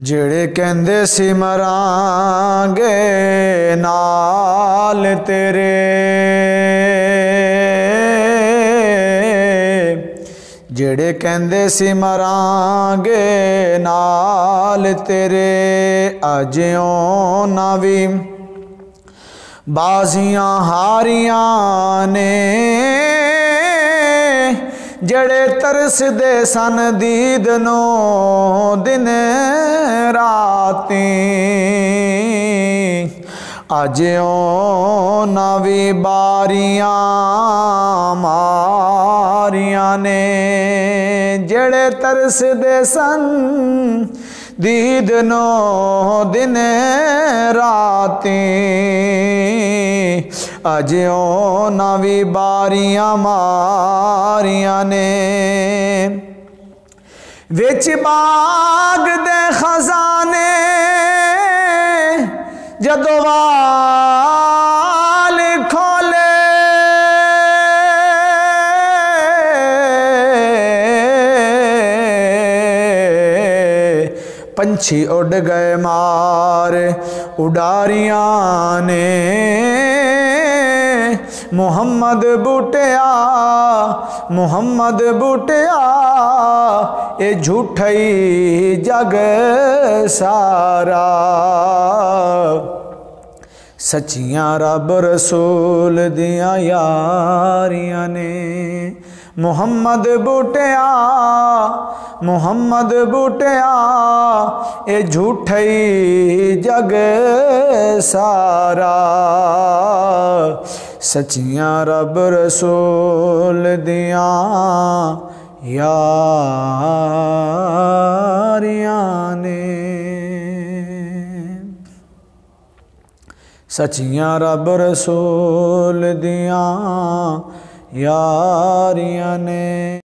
जेड़े कहंदे सी मरांगे नाल तेरे, जेड़े कहंदे सी मरांगे नाल तेरे, अज्यों ना भी बाजियां हारियां ने। जड़े तरसदे सन दीद नो दिन राती, अज्यों ना भी बारियां मारियां ने। जड़े तरसदे सन दीद नो दिन राती, अज्यों ना भी बारियां मारियां ने। विच बाग दे खजाने जदों वाल खोले, पंछी उड़ गए मार उडारियां ने। मुहम्मद बूटिया मुहम्मद बूटिया, ये झूठा ही जग सारा। सच्चियां रब रसूल दियां यारियां ने। मुहम्मद बूटिया मुहम्मद बूटिया, ये झूठा ही जग सारा। सच्चियां रब रसूल दियां यारियां ने। सच्चियां रब रसूल दियां यारियां ने।